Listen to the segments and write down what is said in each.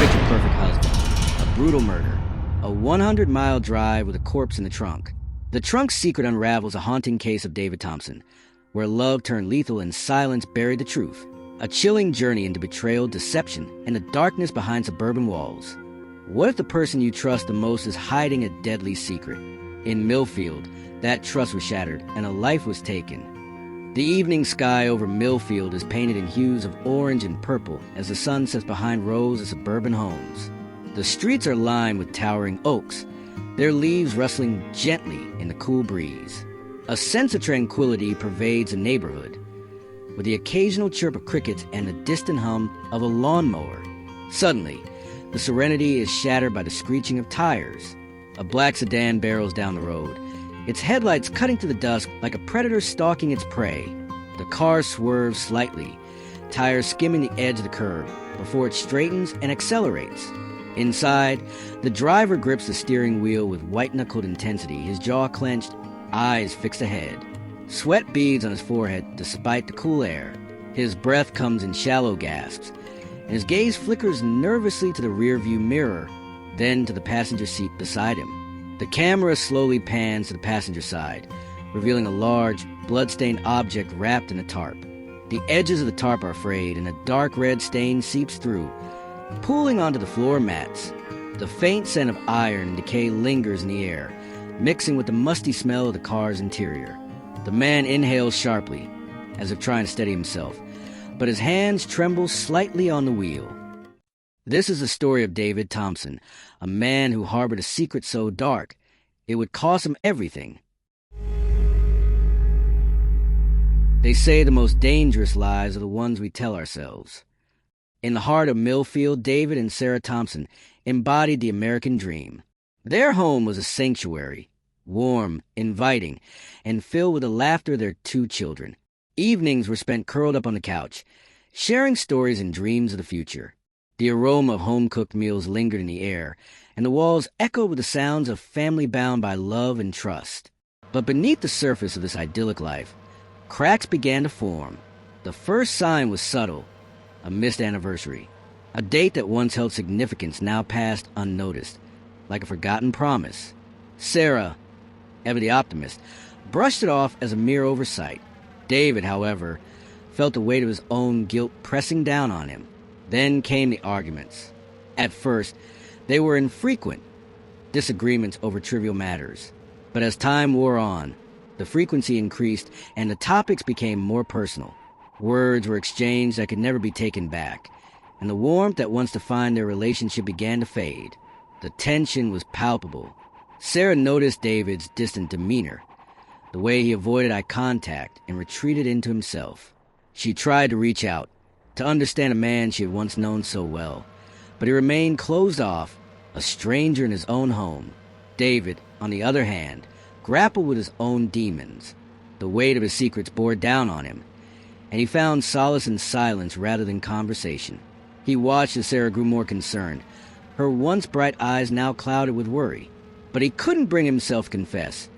picture-perfect husband, a brutal murder, a 100-mile drive with a corpse in the trunk. The trunk's secret unravels a haunting case of David Thompson, where love turned lethal and silence buried the truth. A chilling journey into betrayal, deception, and the darkness behind suburban walls. What if the person you trust the most is hiding a deadly secret? In Millfield, that trust was shattered and a life was taken. The evening sky over Millfield is painted in hues of orange and purple as the sun sets behind rows of suburban homes. The streets are lined with towering oaks, their leaves rustling gently in the cool breeze. A sense of tranquility pervades the neighborhood, with the occasional chirp of crickets and the distant hum of a lawnmower. Suddenly, the serenity is shattered by the screeching of tires. A black sedan barrels down the road, its headlights cutting through the dusk like a predator stalking its prey. The car swerves slightly, tires skimming the edge of the curb, before it straightens and accelerates. Inside, the driver grips the steering wheel with white-knuckled intensity, his jaw clenched, eyes fixed ahead. Sweat beads on his forehead despite the cool air. His breath comes in shallow gasps, and his gaze flickers nervously to the rearview mirror, then to the passenger seat beside him. The camera slowly pans to the passenger side, revealing a large, blood-stained object wrapped in a tarp. The edges of the tarp are frayed, and a dark red stain seeps through, pooling onto the floor mats. The faint scent of iron and decay lingers in the air, mixing with the musty smell of the car's interior. The man inhales sharply, as if trying to steady himself, but his hands tremble slightly on the wheel. This is the story of David Thompson, a man who harbored a secret so dark, it would cost him everything. They say the most dangerous lies are the ones we tell ourselves. In the heart of Millfield, David and Sarah Thompson embodied the American dream. Their home was a sanctuary, warm, inviting, and filled with the laughter of their 2 children. Evenings were spent curled up on the couch, sharing stories and dreams of the future. The aroma of home-cooked meals lingered in the air, and the walls echoed with the sounds of family bound by love and trust. But beneath the surface of this idyllic life, cracks began to form. The first sign was subtle, a missed anniversary. A date that once held significance now passed unnoticed, like a forgotten promise. Sarah, ever the optimist, brushed it off as a mere oversight. David, however, felt the weight of his own guilt pressing down on him. Then came the arguments. At first, they were infrequent, disagreements over trivial matters. But as time wore on, the frequency increased and the topics became more personal. Words were exchanged that could never be taken back, and the warmth that once defined their relationship began to fade. The tension was palpable. Sarah noticed David's distant demeanor, the way he avoided eye contact and retreated into himself. She tried to reach out, to understand a man she had once known so well, but he remained closed off, a stranger in his own home. David, on the other hand, grappled with his own demons. The weight of his secrets bore down on him, and he found solace in silence rather than conversation. He watched as Sarah grew more concerned, her once bright eyes now clouded with worry. But he couldn't bring himself to confess,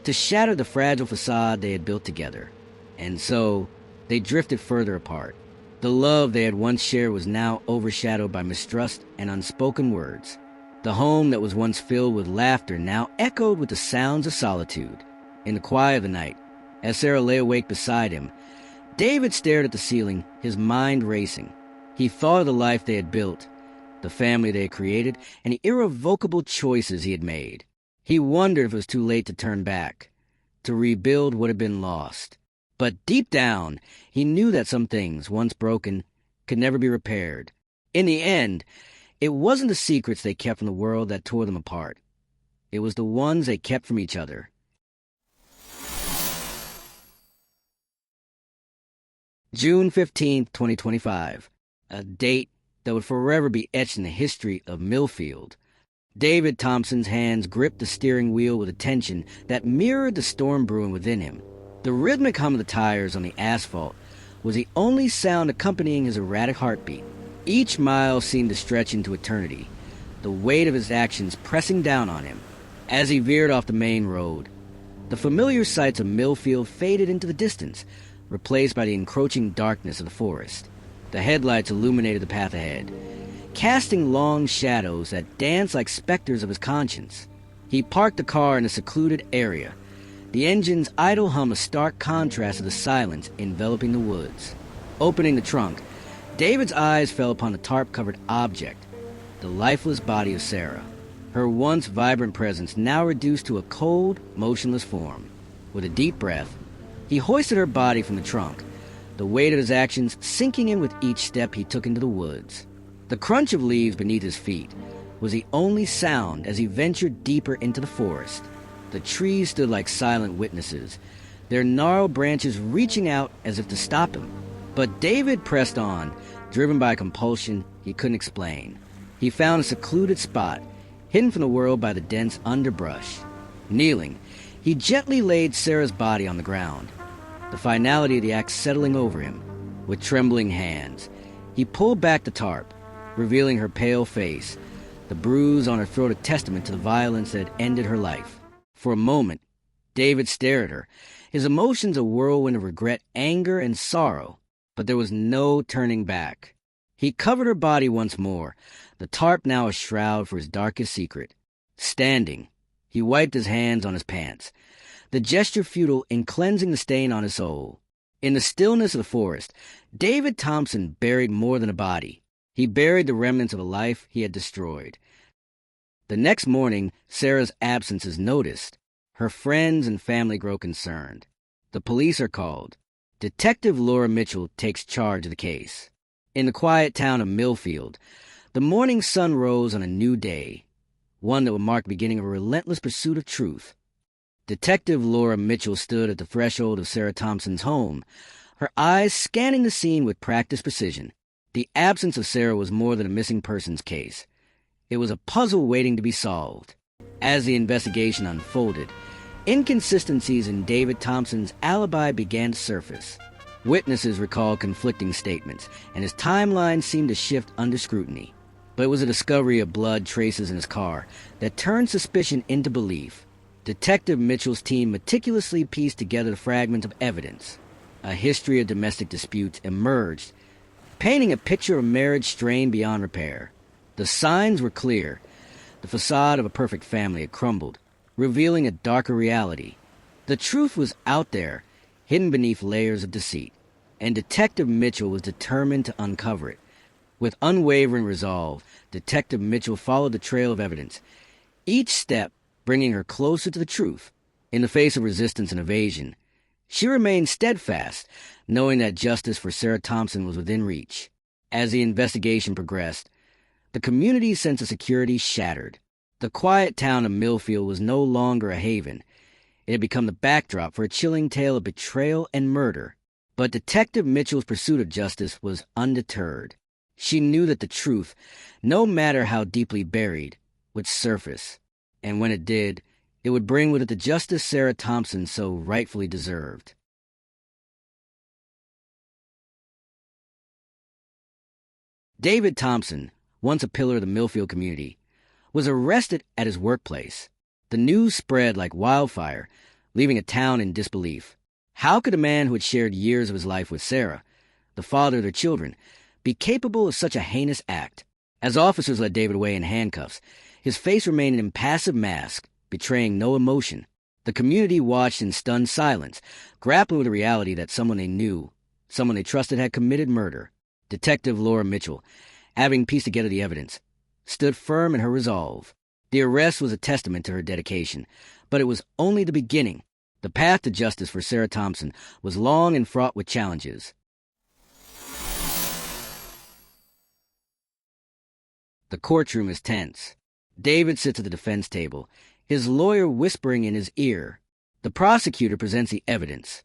to shatter the fragile facade they had built together. And so, they drifted further apart. The love they had once shared was now overshadowed by mistrust and unspoken words. The home that was once filled with laughter now echoed with the sounds of solitude. In the quiet of the night, as Sarah lay awake beside him, David stared at the ceiling, his mind racing. He thought of the life they had built, the family they had created, and the irrevocable choices he had made. He wondered if it was too late to turn back, to rebuild what had been lost. But deep down, he knew that some things, once broken, could never be repaired. In the end, it wasn't the secrets they kept from the world that tore them apart. It was the ones they kept from each other. June 15th, 2025. A date that would forever be etched in the history of Millfield. David Thompson's hands gripped the steering wheel with a tension that mirrored the storm brewing within him. The rhythmic hum of the tires on the asphalt was the only sound accompanying his erratic heartbeat. Each mile seemed to stretch into eternity, the weight of his actions pressing down on him. As he veered off the main road, the familiar sights of Millfield faded into the distance, replaced by the encroaching darkness of the forest. The headlights illuminated the path ahead, casting long shadows that danced like specters of his conscience. He parked the car in a secluded area, the engine's idle hum a stark contrast to the silence enveloping the woods. Opening the trunk, David's eyes fell upon the tarp-covered object, the lifeless body of Sarah, her once vibrant presence now reduced to a cold, motionless form. With a deep breath, he hoisted her body from the trunk, the weight of his actions sinking in with each step he took into the woods. The crunch of leaves beneath his feet was the only sound as he ventured deeper into the forest. The trees stood like silent witnesses, their gnarled branches reaching out as if to stop him. But David pressed on, driven by a compulsion he couldn't explain. He found a secluded spot, hidden from the world by the dense underbrush. Kneeling, he gently laid Sarah's body on the ground, the finality of the act settling over him. With trembling hands, he pulled back the tarp, revealing her pale face, the bruise on her throat a testament to the violence that had ended her life. For a moment, David stared at her, his emotions a whirlwind of regret, anger, and sorrow. But there was no turning back. He covered her body once more, the tarp now a shroud for his darkest secret. Standing, he wiped his hands on his pants, the gesture futile in cleansing the stain on his soul. In the stillness of the forest, David Thompson buried more than a body. He buried the remnants of a life he had destroyed. The next morning, Sarah's absence is noticed. Her friends and family grow concerned. The police are called. Detective Laura Mitchell takes charge of the case. In the quiet town of Millfield, the morning sun rose on a new day, one that would mark the beginning of a relentless pursuit of truth. Detective Laura Mitchell stood at the threshold of Sarah Thompson's home, her eyes scanning the scene with practiced precision. The absence of Sarah was more than a missing persons case. It was a puzzle waiting to be solved. As the investigation unfolded, inconsistencies in David Thompson's alibi began to surface. Witnesses recalled conflicting statements, and his timeline seemed to shift under scrutiny. But it was a discovery of blood traces in his car that turned suspicion into belief. Detective Mitchell's team meticulously pieced together the fragments of evidence. A history of domestic disputes emerged, painting a picture of marriage strained beyond repair. The signs were clear. The facade of a perfect family had crumbled, revealing a darker reality. The truth was out there, hidden beneath layers of deceit, and Detective Mitchell was determined to uncover it. With unwavering resolve, Detective Mitchell followed the trail of evidence, each step bringing her closer to the truth. In the face of resistance and evasion, she remained steadfast, knowing that justice for Sarah Thompson was within reach. As the investigation progressed, the community's sense of security shattered. The quiet town of Millfield was no longer a haven. It had become the backdrop for a chilling tale of betrayal and murder. But Detective Mitchell's pursuit of justice was undeterred. She knew that the truth, no matter how deeply buried, would surface. And when it did, it would bring with it the justice Sarah Thompson so rightfully deserved. David Thompson, once a pillar of the Millfield community, was arrested at his workplace. The news spread like wildfire, leaving a town in disbelief. How could a man who had shared years of his life with Sarah, the father of their children, be capable of such a heinous act? As officers led David away in handcuffs, his face remained an impassive mask, betraying no emotion. The community watched in stunned silence, grappling with the reality that someone they knew, someone they trusted, had committed murder. Detective Laura Mitchell, having pieced together the evidence, stood firm in her resolve. The arrest was a testament to her dedication, but it was only the beginning. The path to justice for Sarah Thompson was long and fraught with challenges. The courtroom is tense. David sits at the defense table, his lawyer whispering in his ear. The prosecutor presents the evidence.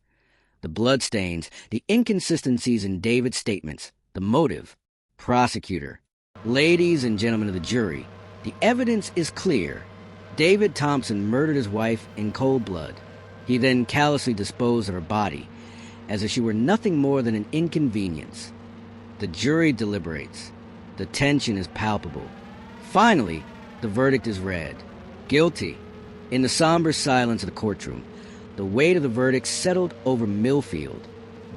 The bloodstains, the inconsistencies in David's statements, the motive. Prosecutor: ladies and gentlemen of the jury, the evidence is clear. David Thompson murdered his wife in cold blood. He then callously disposed of her body, as if she were nothing more than an inconvenience. The jury deliberates. The tension is palpable. Finally, the verdict is read. Guilty. In the somber silence of the courtroom, the weight of the verdict settled over Millfield.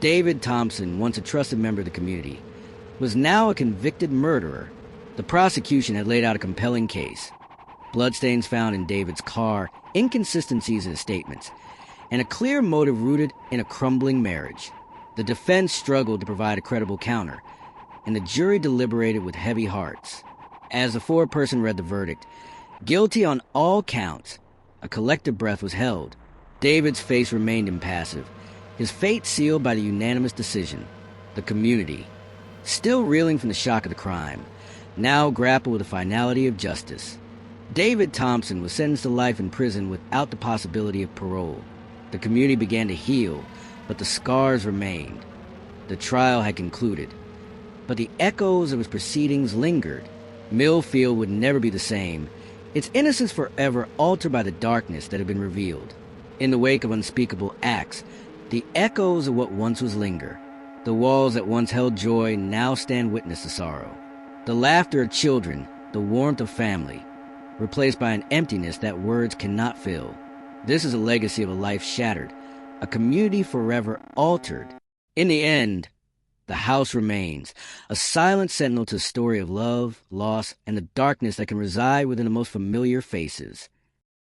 David Thompson, once a trusted member of the community, was now a convicted murderer. The prosecution had laid out a compelling case. Bloodstains found in David's car, inconsistencies in his statements, and a clear motive rooted in a crumbling marriage. The defense struggled to provide a credible counter, and the jury deliberated with heavy hearts. As the foreperson read the verdict, guilty on all counts, a collective breath was held. David's face remained impassive, his fate sealed by the unanimous decision. The community, still reeling from the shock of the crime, now grappled with the finality of justice. David Thompson was sentenced to life in prison without the possibility of parole. The community began to heal, but the scars remained. The trial had concluded, but the echoes of his proceedings lingered. Millfield would never be the same, its innocence forever altered by the darkness that had been revealed. In the wake of unspeakable acts, the echoes of what once was linger. The walls that once held joy now stand witness to sorrow. The laughter of children, the warmth of family, replaced by an emptiness that words cannot fill. This is a legacy of a life shattered, a community forever altered. In the end, the house remains, a silent sentinel to a story of love, loss, and the darkness that can reside within the most familiar faces.